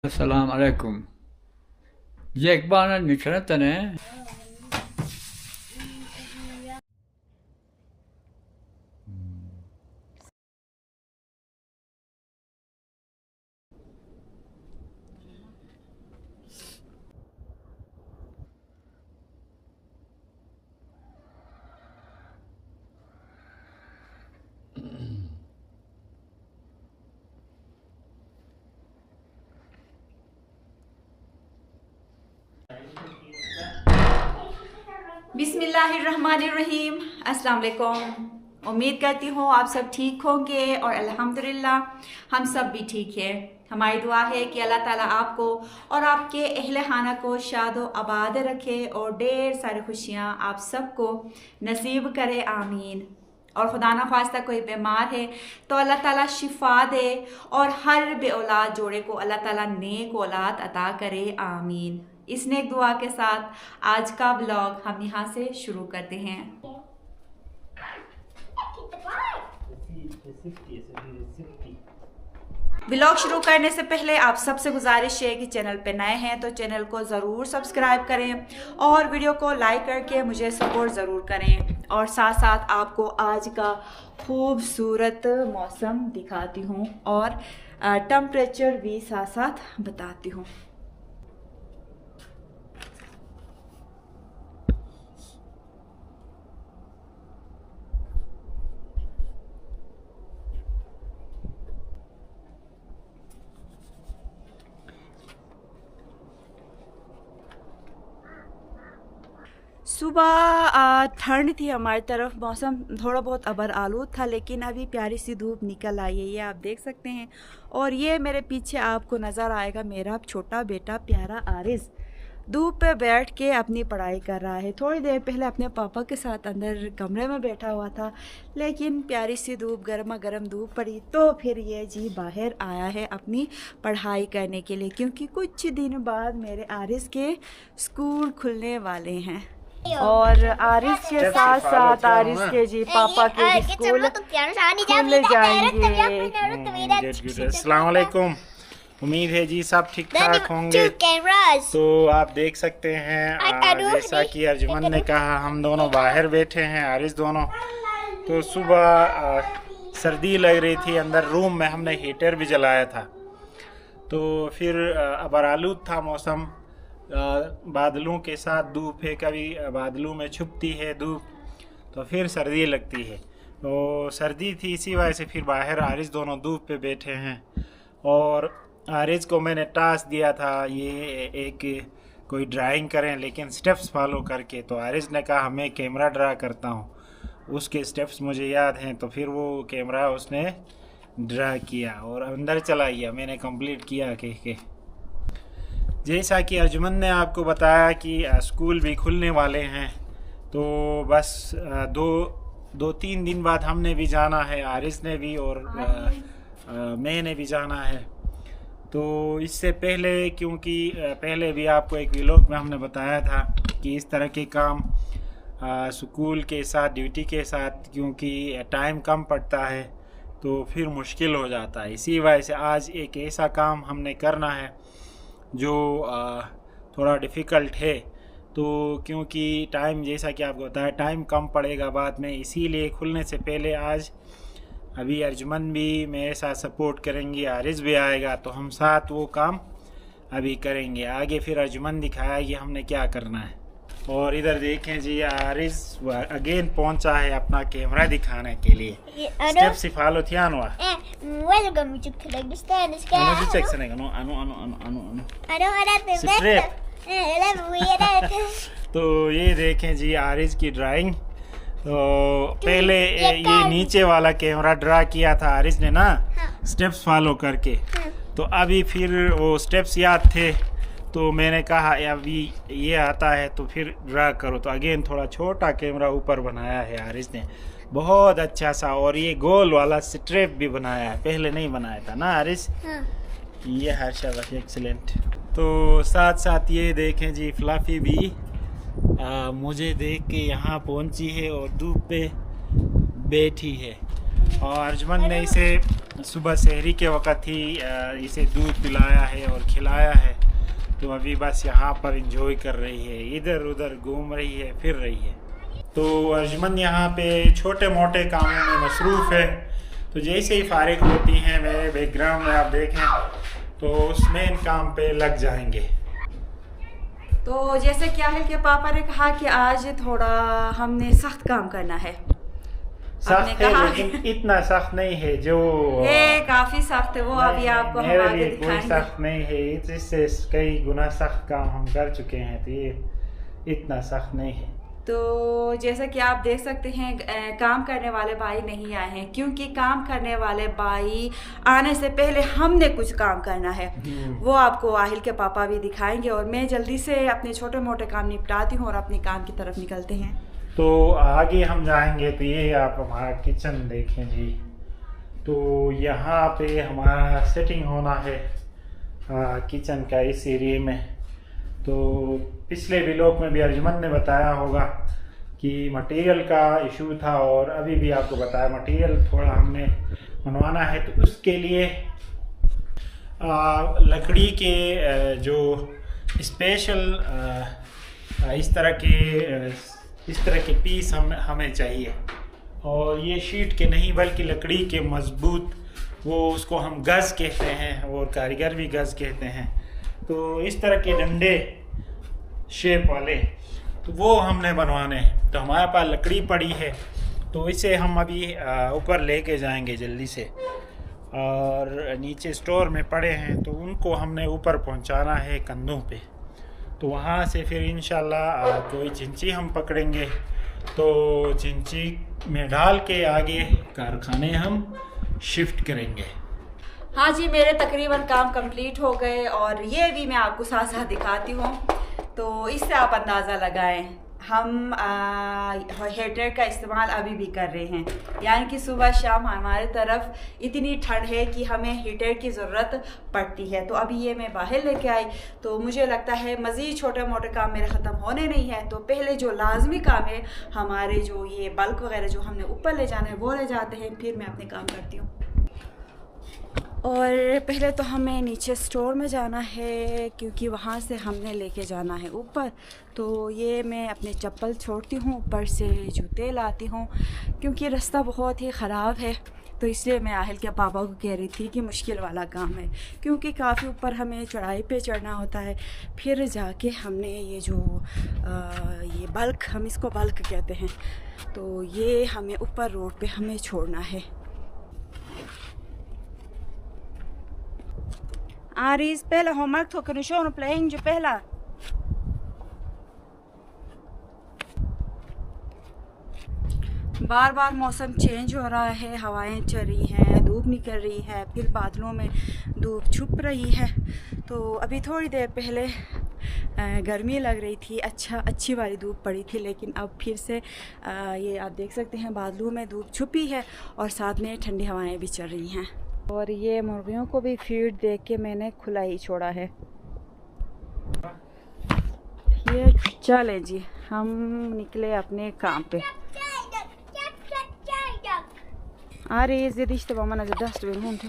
Assalamu alaikum. Yek bana nükretene. बिस्मिल्लाहिर्रहमानिर्रहीम। अस्सलाम वालेकुम। उम्मीद करती हूँ आप सब ठीक होंगे और अल्हम्दुलिल्लाह हम सब भी ठीक है। हमारी दुआ है कि अल्लाह ताला आपको और आपके अहले खाना को शाद व आबाद रखे और ढेर सारी खुशियाँ आप सबको नसीब करे, आमीन। और खुदा ना ख्वास्ता कोई बीमार है तो अल्लाह ताला शिफा दे और हर बे औलाद जोड़े को अल्लाह ताला नेक औलाद अता करे, आमीन। इस नेक दुआ के साथ आज का व्लॉग हम यहाँ से शुरू करते हैं। व्लॉग शुरू करने से पहले आप सबसे गुजारिश है कि चैनल पे नए हैं तो चैनल को ज़रूर सब्सक्राइब करें और वीडियो को लाइक करके मुझे सपोर्ट ज़रूर करें। और साथ साथ आपको आज का खूबसूरत मौसम दिखाती हूँ और टेम्परेचर भी साथ साथ बताती हूँ। सुबह ठंड थी हमारी तरफ, मौसम थोड़ा बहुत अबर आलूद था, लेकिन अभी प्यारी सी धूप निकल आई है, ये आप देख सकते हैं। और ये मेरे पीछे आपको नज़र आएगा मेरा छोटा बेटा प्यारा आरिज़, धूप पे बैठ के अपनी पढ़ाई कर रहा है। थोड़ी देर पहले अपने पापा के साथ अंदर कमरे में बैठा हुआ था, लेकिन प्यारी सी धूप, गर्मा गर्म धूप पड़ी तो फिर ये जी बाहर आया है अपनी पढ़ाई करने के लिए, क्योंकि कुछ दिन बाद मेरे आरिज़ के स्कूल खुलने वाले हैं। और आरिस के साथ साथ आरिस के जी पापा के भी स्कूल खुल जाएंगे। अस्सलाम वालेकुम। उम्मीद है जी सब ठीक ठाक होंगे। तो आप देख सकते हैं जैसा कि अर्जुमन ने कहा, हम दोनों बाहर बैठे हैं, आरिस दोनों। तो सुबह सर्दी लग रही थी, अंदर रूम में हमने हीटर भी जलाया था। तो फिर अबरालूद था मौसम, बादलों के साथ धूप है, कभी बादलों में छुपती है धूप, तो फिर सर्दी लगती है। तो सर्दी थी, इसी वजह से फिर बाहर आरिस दोनों धूप पे बैठे हैं। और आरिस को मैंने टास्क दिया था ये एक कोई ड्राइंग करें, लेकिन स्टेप्स फॉलो करके। तो आरिस ने कहा मैं कैमरा ड्रा करता हूँ, उसके स्टेप्स मुझे याद हैं। तो फिर वो कैमरा उसने ड्रा किया और अंदर चला गया, मैंने कंप्लीट किया कह के। जैसा कि अर्जुमन ने आपको बताया कि स्कूल भी खुलने वाले हैं, तो बस दो तीन दिन बाद हमने भी जाना है, आरिस ने भी और मैंने भी जाना है। तो इससे पहले, क्योंकि पहले भी आपको एक व्लॉग में हमने बताया था कि इस तरह के काम स्कूल के साथ, ड्यूटी के साथ, क्योंकि टाइम कम पड़ता है तो फिर मुश्किल हो जाता है। इसी वजह से आज एक ऐसा काम हमने करना है जो थोड़ा डिफ़िकल्ट है। तो क्योंकि टाइम, जैसा कि आपको बताया, टाइम कम पड़ेगा बाद में, इसीलिए खुलने से पहले आज अभी अर्जुमन भी मेरे साथ सपोर्ट करेंगे, आरिस भी आएगा, तो हम साथ वो काम अभी करेंगे। आगे फिर अर्जुमन दिखाएगी हमने क्या करना है। और इधर देखें जी, आरिस अगेन पहुंचा है अपना कैमरा दिखाने के लिए। स्टेप से फॉलो थियान हुआ तो ये देखें जी आरिस की ड्राइंग। तो पहले ये नीचे वाला कैमरा ड्रा किया था आरिस ने ना, स्टेप्स फॉलो करके। तो अभी फिर वो स्टेप्स याद थे, तो मैंने कहा अभी ये आता है तो फिर ड्रा करो। तो अगेन थोड़ा छोटा कैमरा ऊपर बनाया है आरिस ने, बहुत अच्छा सा। और ये गोल वाला स्ट्रेप भी बनाया है, पहले नहीं बनाया था ना आरिस। ये है शाबाश, एक्सीलेंट। तो साथ साथ ये देखें जी, फ्लफी भी मुझे देख के यहाँ पहुँची है और धूप पे बैठी है। और अर्जुमन ने इसे सुबह सहरी के वक़्त ही इसे दूध पिलाया है और खिलाया है। तो अभी बस यहाँ पर इंजॉय कर रही है, इधर उधर घूम रही है, फिर रही है। तो अर्जुमन यहाँ पे छोटे मोटे कामों में मसरूफ़ है। तो जैसे ही फारिग होती हैं, मेरे बैकग्राउंड में आप देखें तो उस मेन काम पे लग जाएंगे। तो जैसे क्या है कि पापा ने कहा कि आज थोड़ा हमने सख्त काम करना है। सख्त है लेकिन इतना सख्त नहीं है जो ये काफी सख्त है, वो अभी आपको मेरे हम आगे लिए कोई दिखाएंगे। सख्त नहीं है, इससे कई गुना सख्त काम हम कर चुके हैं, तो ये इतना सख्त नहीं है। तो जैसा कि आप देख सकते हैं काम करने वाले भाई नहीं आए हैं, क्योंकि काम करने वाले भाई आने से पहले हमने कुछ काम करना है। वो आपको आहिल के पापा भी दिखाएंगे और मैं जल्दी से अपने छोटे मोटे काम निपटाती हूँ और अपने काम की तरफ निकलते हैं। तो आगे हम जाएंगे तो ये आप हमारा किचन देखें जी। तो यहाँ पे हमारा सेटिंग होना है किचन का इस एरिया में। तो पिछले व्लॉग में भी अर्जुमन ने बताया होगा कि मटेरियल का इशू था, और अभी भी आपको बताया मटेरियल थोड़ा हमने बनवाना है। तो उसके लिए लकड़ी के जो स्पेशल इस तरह के पीस हमें चाहिए, और ये शीट के नहीं बल्कि लकड़ी के मजबूत, वो उसको हम गज़ कहते हैं और कारीगर भी गज़ कहते हैं। तो इस तरह के डंडे शेप वाले तो वो हमने बनवाने हैं। तो हमारे पास लकड़ी पड़ी है, तो इसे हम अभी ऊपर लेके जाएंगे जल्दी से, और नीचे स्टोर में पड़े हैं तो उनको हमने ऊपर पहुंचाना है कंधों पे। तो वहाँ से फिर इंशाल्लाह कोई चिंची हम पकड़ेंगे, तो चिंची में डाल के आगे कारखाने हम शिफ्ट करेंगे। हाँ जी, मेरे तकरीबन काम कंप्लीट हो गए और ये भी मैं आपको साथ साथ दिखाती हूँ। तो इससे आप अंदाज़ा लगाएं, हम हीटर का इस्तेमाल अभी भी कर रहे हैं, यानी कि सुबह शाम हमारे तरफ इतनी ठंड है कि हमें हीटर की ज़रूरत पड़ती है। तो अभी ये मैं बाहर लेके आई, तो मुझे लगता है मज़ीद छोटे मोटे काम मेरे ख़त्म होने नहीं है। तो पहले जो लाजमी काम है हमारे, जो ये बल्क वगैरह जो हमने ऊपर ले जाना है वो ले जाते हैं, फिर मैं अपने काम करती हूँ। और पहले तो हमें नीचे स्टोर में जाना है, क्योंकि वहाँ से हमने लेके जाना है ऊपर। तो ये मैं अपने चप्पल छोड़ती हूँ, ऊपर से जूते लाती हूँ, क्योंकि रास्ता बहुत ही ख़राब है। तो इसलिए मैं आहिल के पापा को कह रही थी कि मुश्किल वाला काम है, क्योंकि काफ़ी ऊपर हमें चढ़ाई पे चढ़ना होता है। फिर जाके हमने ये जो ये बल्क, हम इसको बल्क कहते हैं, तो ये हमें ऊपर रोड पे हमें छोड़ना है। Aris, pela homework to कनिशों playing जो पहला बार बार मौसम चेंज हो रहा है, हवाएं चल रही हैं, धूप निकल रही है, फिर बादलों में धूप छुप रही है। तो अभी थोड़ी देर पहले गर्मी लग रही थी, अच्छी वाली धूप पड़ी थी, लेकिन अब फिर से ये आप देख सकते हैं बादलों में धूप छुपी है और साथ में ठंडी हवाएं भी चल रही हैं। और ये मुर्गियों को भी फीड दे के मैंने खुला ही छोड़ा है। ये चले जी, हम निकले अपने काम पे। अरे ज़िद इश्तबा मना जो डस्टबिन हों थे।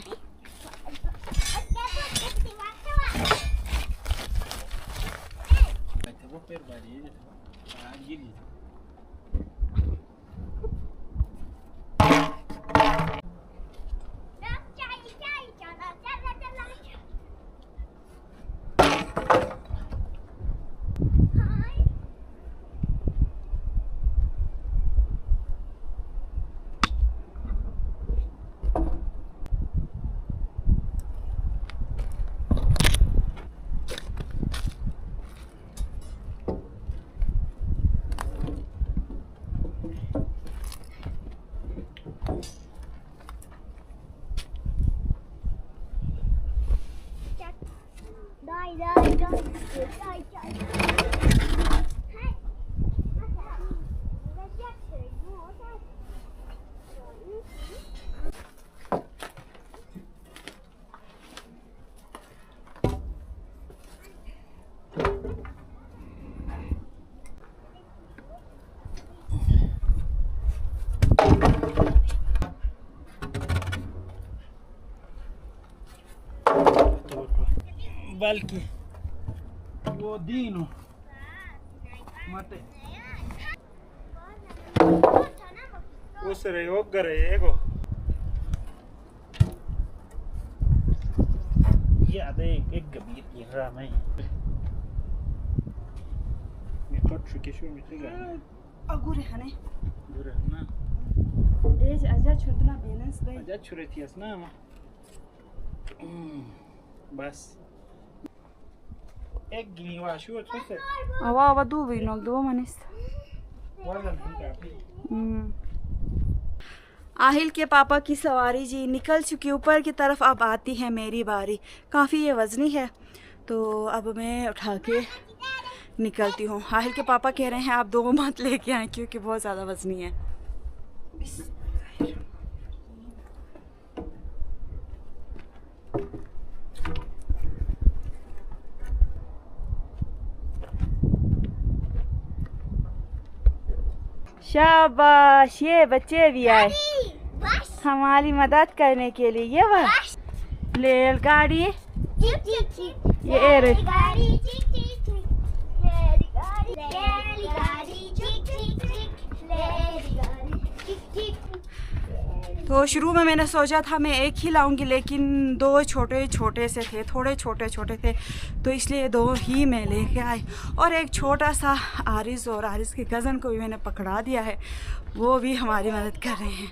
Valki. Vodino. Mate. Usere ogare ego. Ya de ek gabir ira mai. Ne tot şu şu mitiga. Agure hane. Dure na. Ej aja chudna balance dai. Aja churetias na ama. Bas. Ek gini wa şu otse. Ava du vinok do manis. Wala na. Aahil के पापा की सवारी जी निकल चुकी ऊपर की तरफ। अब आती है मेरी बारी। काफ़ी ये वज़नी है तो अब मैं उठा के निकलती हूँ। आहिल के पापा कह रहे हैं आप दो मत लेके आए क्योंकि बहुत ज़्यादा वज़नी है। शाबाश, ये बच्चे भी आए हमारी मदद करने के लिए। ये बस रेलगाड़ी, ये तो शुरू में मैंने सोचा था मैं एक ही लाऊंगी लेकिन दो छोटे छोटे से थे, थोड़े छोटे छोटे थे तो इसलिए दो ही मैं लेके आई। और एक छोटा सा आरिस और आरिस के कज़न को भी मैंने पकड़ा दिया है, वो भी हमारी मदद कर रहे हैं।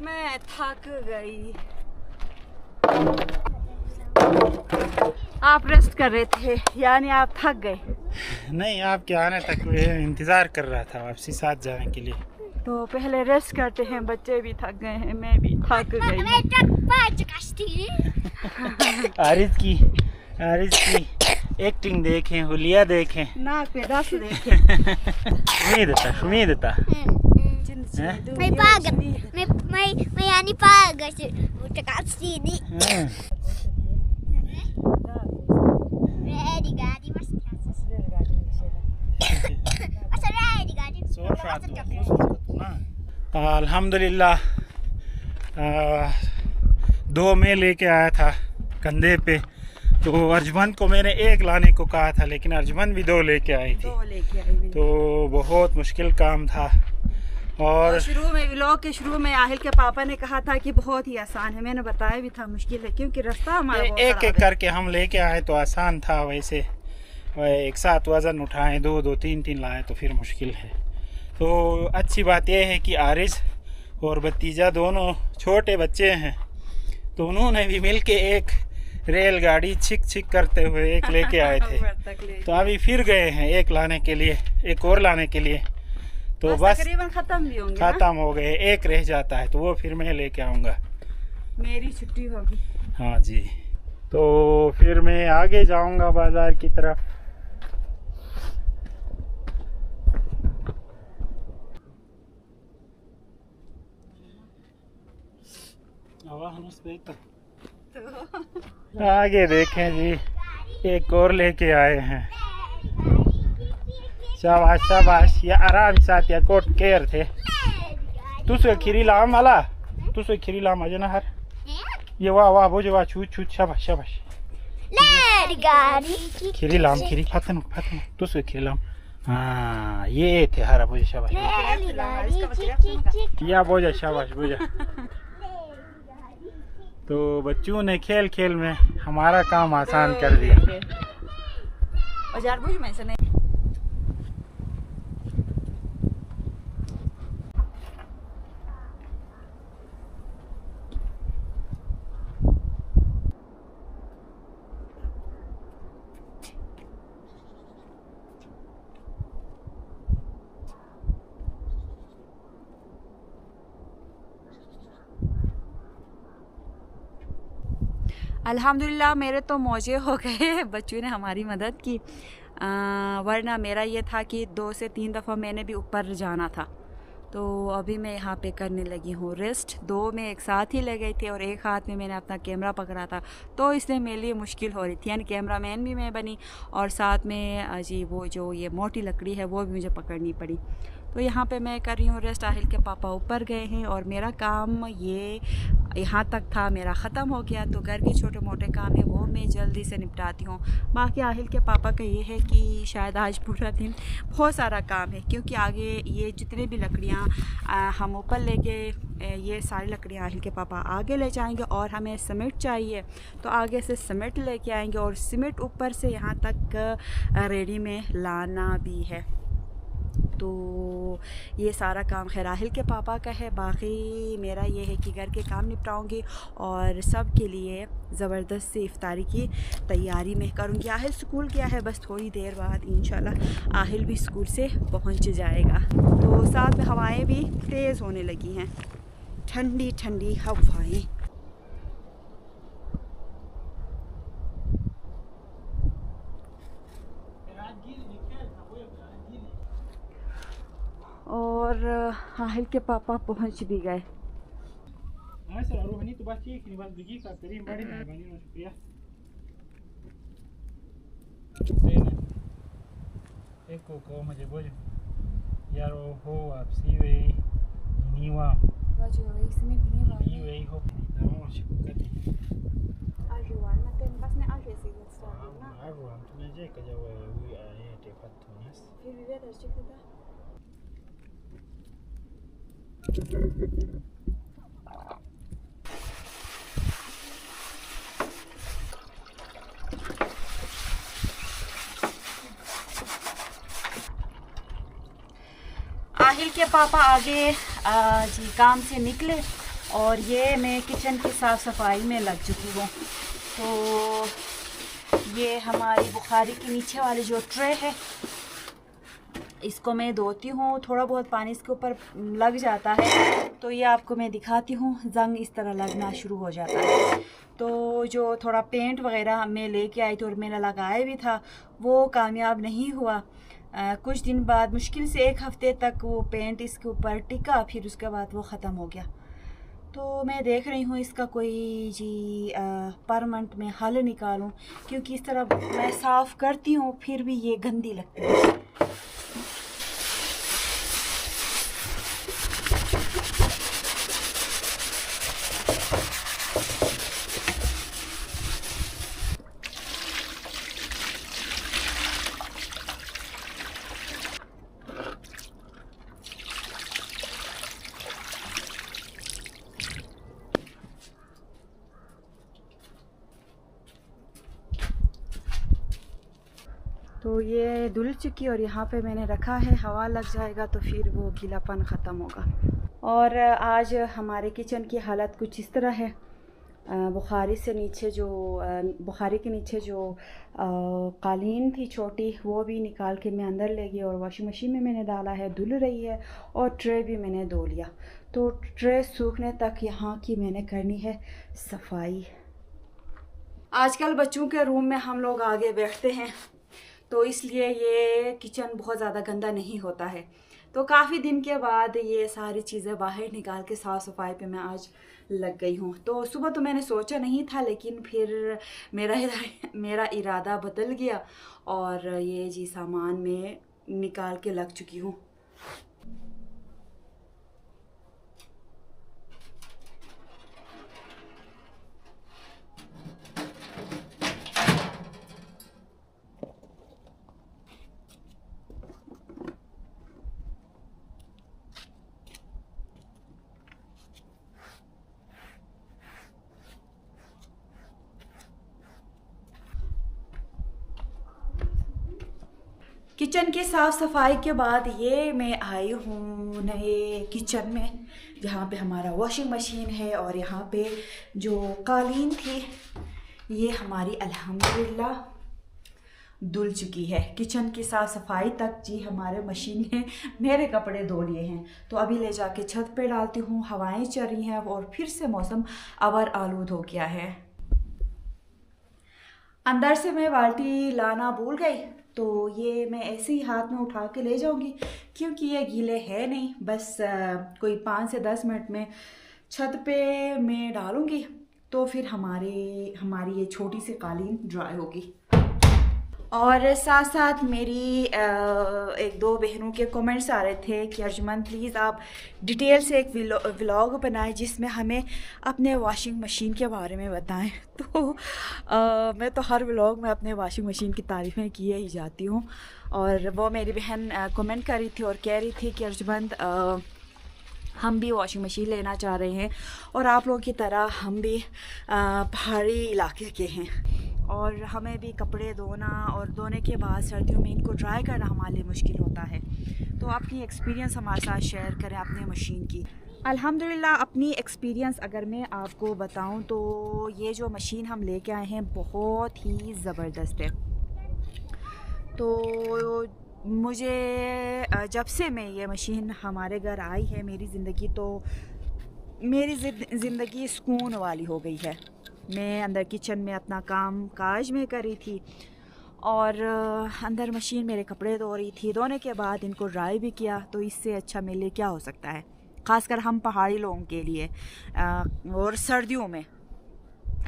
मैं थक गई। आप रेस्ट कर रहे थे यानी आप थक गए? नहीं, आपके आने तक इंतजार कर रहा था वापसी साथ जाने के लिए। तो पहले रेस्ट करते हैं, बच्चे भी थक गए हैं, मैं भी थक गई। आरिस की एक्टिंग देखें, हुलिया देखें, नाक पे दस देखें। Shumidata. May pagat. May ani pagat. Utakat sini. Ready gadi mas kasas. Asa ready gadi. अल्हम्दुलिल्लाह 2 में लेके आया था कंधे पे। तो अर्जुमन को मैंने एक लाने को कहा था लेकिन अर्जुमन भी 2 लेके आई थी। तो बहुत मुश्किल काम था। और शुरू में व्लॉग के शुरू में आहिल के पापा ने कहा था कि बहुत ही आसान है, मैंने बताया भी था मुश्किल है क्योंकि रास्ता हमारा एक एक करके हम लेके आए तो आसान था। वैसे एक साथ वज़न उठाएं, 2 3 लाए तो फिर मुश्किल है। तो अच्छी बात यह है कि आरिस और भतीजा दोनों छोटे बच्चे हैं तो उन्होंने भी मिल के एक रेलगाड़ी छिक करते हुए एक लेके आए थे। तो अभी फिर गए हैं एक लाने के लिए, एक और लाने के लिए। तो बस तकरीबन खत्म भी होंगे, खत्म हो गए, एक रह जाता है तो वो फिर मैं लेके आऊँगा। मेरी छुट्टी होगी। हाँ जी, तो फिर मैं आगे जाऊँगा बाजार की तरफ। आगे देखें जी, एक और लेके आए हैं। शाबाश शाबाश, या आराम साथ या कोट केयर थे। तुझे खीरी लाम वाला, तुझे खीरी लाम अजो ना हर ये वाह बोझ वाह छूट शाबाश शाबाश। खीरी लाम खीरी फतन तुझे खीरी लाम। हाँ ये थे हरा बोझ शाबाश या बोझा शाबाश बोझा। तो बच्चों ने खेल खेल में हमारा काम आसान कर दिया। अल्हम्दुलिल्लाह मेरे तो मौजे हो गए, बच्चों ने हमारी मदद की। वरना मेरा ये था कि 2 से 3 दफ़ा मैंने भी ऊपर जाना था। तो अभी मैं यहाँ पे करने लगी हूँ रेस्ट। 2 में एक साथ ही ले गई थी और एक हाथ में मैंने अपना कैमरा पकड़ा था, तो इसलिए मेरे लिए मुश्किल हो रही थी। यानी कैमरा मैन भी मैं बनी और साथ में जी वो जो ये मोटी लकड़ी है वो भी मुझे पकड़नी पड़ी। तो यहाँ पे मैं कर रही हूँ रेस्ट। आहिल के पापा ऊपर गए हैं और मेरा काम ये यहाँ तक था, मेरा ख़त्म हो गया। तो घर के छोटे मोटे काम है वो मैं जल्दी से निपटाती हूँ। बाकी आहिल के पापा का ये है कि शायद आज पूरा दिन बहुत सारा काम है, क्योंकि आगे ये जितने भी लकड़ियाँ हम ऊपर लेके ये सारी लकड़ियाँ आहिल के पापा आगे ले जाएंगे और हमें सीमेंट चाहिए तो आगे से सीमेंट लेके आएंगे और सीमेंट ऊपर से यहाँ तक रेडी में लाना भी है। तो ये सारा काम खैर आहिल के पापा का है। बाकी मेरा ये है कि घर के काम निपटाऊंगी और सब के लिए ज़बरदस्त सी इफ्तारी की तैयारी मैं करूंगी। आहिल स्कूल गया है, बस थोड़ी देर बाद इंशाल्लाह आहिल भी स्कूल से पहुंच जाएगा। तो साथ में हवाएं भी तेज़ होने लगी हैं, ठंडी ठंडी हवाएं। और आहिल के पापा पहुंच भी गए। आहिल के पापा आगे जी काम से निकले और ये मैं किचन की साफ़ सफाई में लग चुकी हूँ। तो ये हमारी बुखारी के नीचे वाली जो ट्रे है इसको मैं धोती हूँ, थोड़ा बहुत पानी इसके ऊपर लग जाता है तो ये आपको मैं दिखाती हूँ, जंग इस तरह लगना शुरू हो जाता है। तो जो थोड़ा पेंट वगैरह मैं लेके आई थी और मैंने लगाया भी था वो कामयाब नहीं हुआ। कुछ दिन बाद मुश्किल से 1 हफ्ते तक वो पेंट इसके ऊपर टिका, फिर उसके बाद वो ख़त्म हो गया। तो मैं देख रही हूँ इसका कोई जी परमानेंट में हल निकालूं, क्योंकि इस तरह मैं साफ़ करती हूँ फिर भी ये गंदी लगती है। तो ये धुल चुकी और यहाँ पे मैंने रखा है, हवा लग जाएगा तो फिर वो गीलापन ख़त्म होगा। और आज हमारे किचन की हालत कुछ इस तरह है। बुखारी से नीचे जो बुखारी के नीचे जो कालीन थी छोटी वो भी निकाल के मैं अंदर ले गई और वॉशिंग मशीन में मैंने डाला है, धुल रही है। और ट्रे भी मैंने धो लिया। तो ट्रे सूखने तक यहाँ की मैंने करनी है सफाई। आजकल बच्चों के रूम में हम लोग आगे बैठते हैं तो इसलिए ये किचन बहुत ज़्यादा गंदा नहीं होता है। तो काफ़ी दिन के बाद ये सारी चीज़ें बाहर निकाल के साफ़ सफाई पे मैं आज लग गई हूँ। तो सुबह तो मैंने सोचा नहीं था, लेकिन फिर मेरा इरादा बदल गया और ये जी सामान में निकाल के लग चुकी हूँ। किचन की साफ़ सफाई के बाद ये मैं आई हूँ नए किचन में, जहाँ पे हमारा वॉशिंग मशीन है और यहाँ पे जो कालीन थी ये हमारी अल्हम्दुलिल्लाह धुल चुकी है। किचन की साफ़ सफाई तक जी हमारे मशीन ने मेरे कपड़े धो लिए हैं। तो अभी ले जाके छत पे डालती हूँ, हवाएं चल रही हैं और फिर से मौसम अवर आलूद हो गया है। अंदर से मैं बाल्टी लाना भूल गई, तो ये मैं ऐसे ही हाथ में उठा के ले जाऊंगी क्योंकि ये गीले है नहीं। बस कोई 5 से 10 मिनट में छत पे मैं डालूंगी तो फिर हमारी ये छोटी सी कालीन ड्राई होगी। और साथ साथ मेरी 1-2 बहनों के कमेंट्स आ रहे थे कि अर्जुमन प्लीज़ आप डिटेल से एक व्लॉग बनाएं जिसमें हमें अपने वॉशिंग मशीन के बारे में बताएं। तो मैं तो हर व्लॉग में अपने वॉशिंग मशीन की तारीफ़ें किए ही जाती हूँ। और वो मेरी बहन कमेंट कर रही थी और कह रही थी कि अर्जुमन हम भी वॉशिंग मशीन लेना चाह रहे हैं और आप लोगों की तरह हम भी पहाड़ी इलाके के हैं और हमें भी कपड़े धोना और धोने के बाद सर्दियों में इनको ड्राई करना हमारे लिए मुश्किल होता है। तो अपनी एक्सपीरियंस हमारे साथ शेयर करें अपने मशीन की। अल्हम्दुलिल्लाह अपनी एक्सपीरियंस अगर मैं आपको बताऊं तो ये जो मशीन हम लेके आए हैं बहुत ही ज़बरदस्त है। तो मुझे जब से मैं ये मशीन हमारे घर आई है मेरी ज़िंदगी सुकून वाली हो गई है। मैं अंदर किचन में अपना काम काज में कर रही थी और अंदर मशीन मेरे कपड़े धो रही थी। धोने के बाद इनको ड्राई भी किया, तो इससे अच्छा मेरे लिए क्या हो सकता है, ख़ासकर हम पहाड़ी लोगों के लिए। और सर्दियों में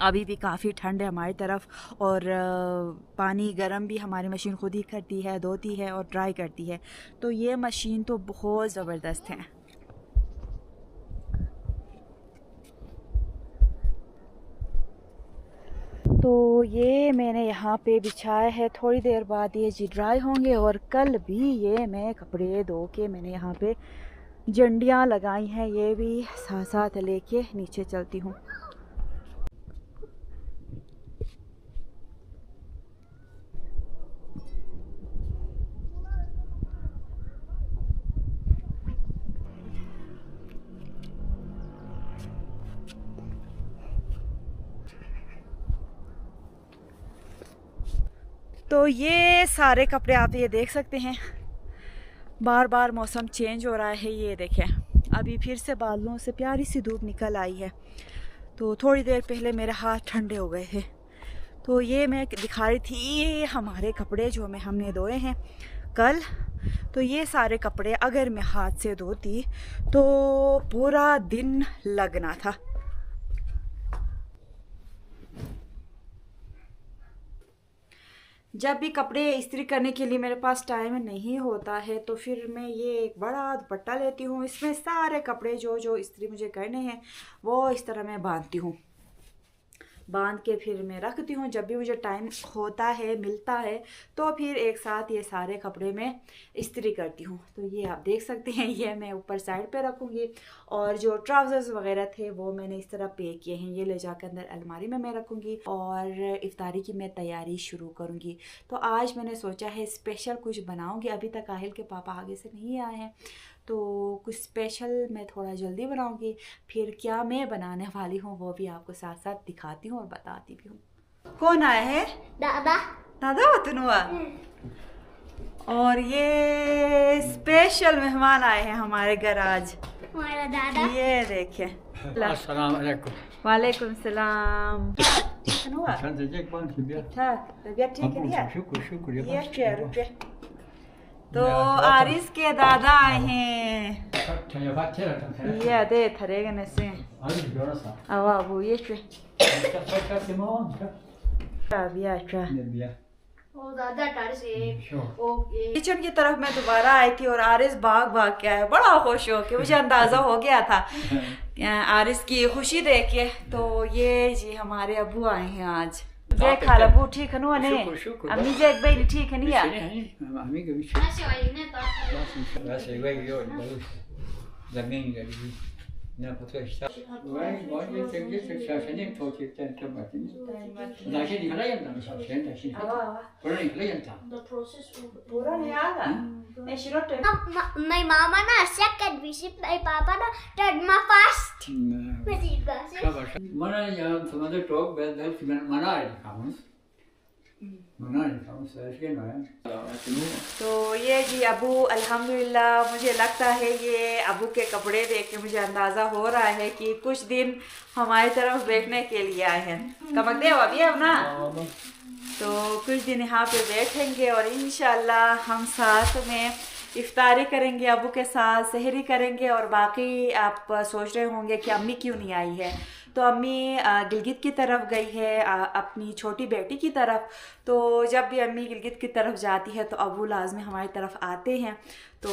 अभी भी काफ़ी ठंड है हमारी तरफ और पानी गर्म भी हमारी मशीन खुद ही करती है, धोती है और ड्राई करती है। तो ये मशीन तो बहुत ज़बरदस्त है। तो ये मैंने यहाँ पे बिछाया है, थोड़ी देर बाद ये जी ड्राई होंगे और कल भी ये मैं कपड़े धो के मैंने यहाँ पे जंडियाँ लगाई हैं, ये भी साथ साथ लेके नीचे चलती हूँ। तो ये सारे कपड़े आप ये देख सकते हैं, बार बार मौसम चेंज हो रहा है। ये देखें अभी फिर से बादलों से प्यारी सी धूप निकल आई है। तो थोड़ी देर पहले मेरे हाथ ठंडे हो गए थे। तो ये मैं दिखा रही थी ये हमारे कपड़े जो हमने धोए हैं कल। तो ये सारे कपड़े अगर मैं हाथ से धोती तो पूरा दिन लगना था। जब भी कपड़े इस्त्री करने के लिए मेरे पास टाइम नहीं होता है तो फिर मैं ये एक बड़ा दुपट्टा लेती हूँ, इसमें सारे कपड़े जो इस्त्री मुझे करने हैं वो इस तरह मैं बांधती हूँ, बांध के फिर मैं रखती हूँ। जब भी मुझे टाइम होता है मिलता है तो फिर एक साथ ये सारे कपड़े मैं इस्त्री करती हूँ। तो ये आप देख सकते हैं, ये मैं ऊपर साइड पे रखूँगी और जो ट्राउज़र्स वगैरह थे वो मैंने इस तरह पे किए हैं, ये ले जाकर अंदर अलमारी में मैं रखूँगी और इफ्तारी की मैं तैयारी शुरू करूँगी। तो आज मैंने सोचा है स्पेशल कुछ बनाऊँगी। अभी तक आहिल के पापा आगे से नहीं आए हैं तो कुछ स्पेशल मैं थोड़ा जल्दी बनाऊंगी। फिर क्या मैं बनाने वाली हूँ वो भी आपको साथ साथ दिखाती हूँ और बताती भी हूँ। कौन आया है? दादा वतन हुआ। और ये स्पेशल मेहमान आए हैं हमारे घर आज, हमारा दादा। ये देखें। अस्सलाम वालेकुम। वालेकुम सलाम। हुआ तबीयत ठीक है? शुक्र। तो आरिस के दादा आए हैं। ये दे थरेगा नसे आवा वो ये चे किचन की तरफ मैं दोबारा आई थी और आरिस भाग के आया, बड़ा खुश हो के, मुझे अंदाजा हो गया था आरिस की खुशी देख के। तो ये जी हमारे अबू आए हैं आज। जय खाला बू ठीक है नुआ ने अम्मी जय एक बेली ठीक है निया अम्मी के बीच बस ये वही यो जमीन के बीच ना पता है वही बहुत ये शासन ने ठोके थे बातें लाके निकला या ना शासन ऐसी पूरा निकला या था पूरा नहीं आया मैं शिरोट My mama na second visit, my papa na third ma first. mana ya समझो टॉक बेल मना है तो ये जी अबू अल्हम्दुलिल्लाह मुझे लगता है ये अबू के कपड़े देख के मुझे अंदाज़ा हो रहा है कि कुछ दिन हमारी तरफ देखने के लिए आए हैं। कमक दे अभी अब ना तो कुछ दिन यहाँ पे बैठेंगे और इंशाल्लाह हम साथ में इफ्तारी करेंगे, अबू के साथ सहरी करेंगे। और बाकी आप सोच रहे होंगे कि अम्मी क्यों नहीं आई है, तो अम्मी गिलगित की तरफ गई है अपनी छोटी बेटी की तरफ। तो जब भी अम्मी गिलगित की तरफ जाती है तो अबू लाजमी हमारी तरफ आते हैं। तो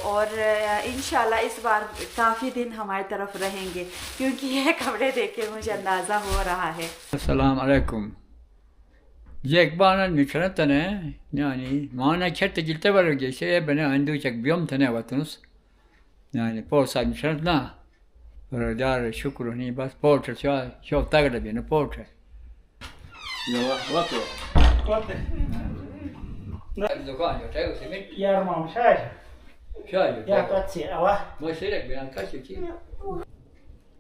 और इंशाल्लाह इस बार काफ़ी दिन हमारी तरफ रहेंगे, क्योंकि ये कपड़े देख के मुझे अंदाज़ा हो रहा है। अस्सलाम वालेकुम। Jack bana nükran tane yani mana kette gilte var geçe bana andu çek biyom tane vatunuz yani porsa nükran na dar şükür ni bas portre şu tagda beni portre ya vato Kote. Dokan yo tayo semin Yarmam şay. şay Ya katsi ava. mo serek ben kaç ki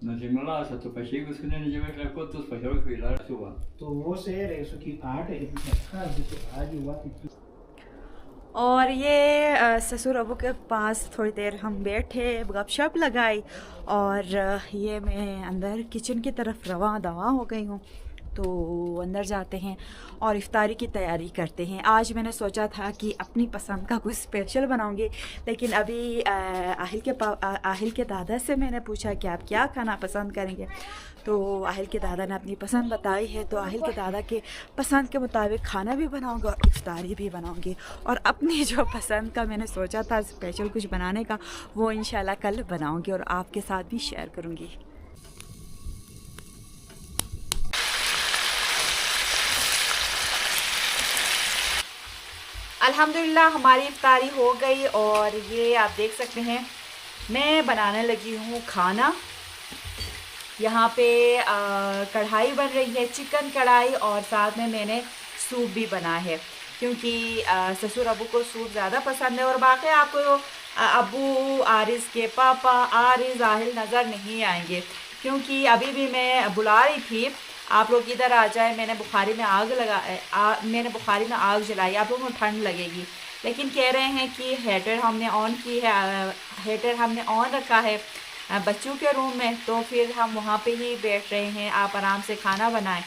Najimala sa to pasigo sune ni jebe la kotos pasaro kuilar suba तो वो शेर है उसकी आठ है आज हुआ और ये ससुर अबू के पास थोड़ी देर हम बैठे, गपशप लगाई और ये मैं अंदर किचन की तरफ रवां दवा हो गई हूँ। तो अंदर जाते हैं और इफ्तारी की तैयारी करते हैं। आज मैंने सोचा था कि अपनी पसंद का कुछ स्पेशल बनाऊंगी, लेकिन अभी आहिल के दादा से मैंने पूछा कि आप क्या खाना पसंद करेंगे। तो आहिल के दादा ने अपनी पसंद बताई है, तो आहिल के दादा के पसंद के मुताबिक खाना भी बनाऊंगी और इफ्तारी भी बनाऊंगी। और अपनी जो पसंद का मैंने सोचा था स्पेशल कुछ बनाने का, वो इंशाल्लाह कल बनाऊंगी और आपके साथ भी शेयर करूंगी। अल्हम्दुलिल्लाह हमारी इफ्तारी हो गई और ये आप देख सकते हैं मैं बनाने लगी हूँ खाना। यहाँ पे कढ़ाई बन रही है, चिकन कढ़ाई, और साथ में मैंने सूप भी बना है, क्योंकि ससुर अबू को सूप ज़्यादा पसंद है। और बाकी आपको अबू आरिज़ के पापा आरिज़ आहिल नज़र नहीं आएंगे, क्योंकि अभी भी मैं बुला रही थी आप लोग इधर आ जाए। मैंने बुखारी में आग जलाई, आप लोगों को ठंड लगेगी, लेकिन कह रहे हैं कि हीटर हमने ऑन की है, हीटर हमने ऑन रखा है बच्चों के रूम में, तो फिर हम वहाँ पे ही बैठ रहे हैं। आप आराम से खाना बनाएं,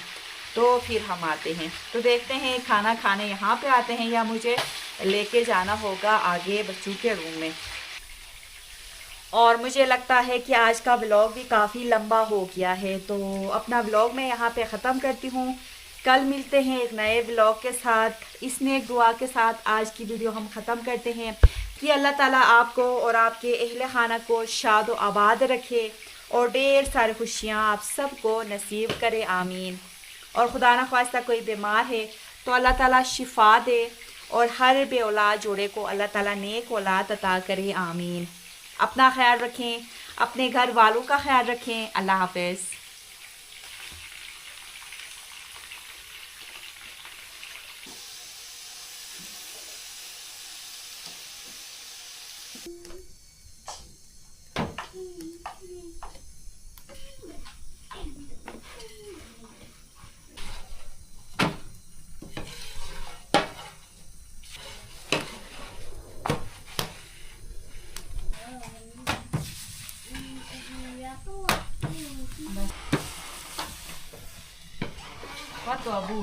तो फिर हम आते हैं। तो देखते हैं खाना खाने यहाँ पे आते हैं या मुझे लेके जाना होगा आगे बच्चों के रूम में। और मुझे लगता है कि आज का व्लॉग भी काफ़ी लंबा हो गया है, तो अपना व्लॉग मैं यहाँ पे ख़त्म करती हूँ। कल मिलते हैं एक नए व्लॉग के साथ। इस नेक दुआ के साथ आज की वीडियो हम ख़त्म करते हैं कि अल्लाह ताला आपको और आपके अहले खाना को शाद व आबाद रखे और ढेर सारी खुशियाँ आप सबको नसीब करे, आमीन। और खुदा न ख्वास्ता कोई बीमार है तो अल्लाह ताला शिफा दे, और हर बे औलाद जोड़े को अल्लाह ताला नेक औलाद अता करे, आमीन। अपना ख्याल रखें, अपने घर वालों का ख्याल रखें। अल्लाह हाफ़िज़। What to Abu?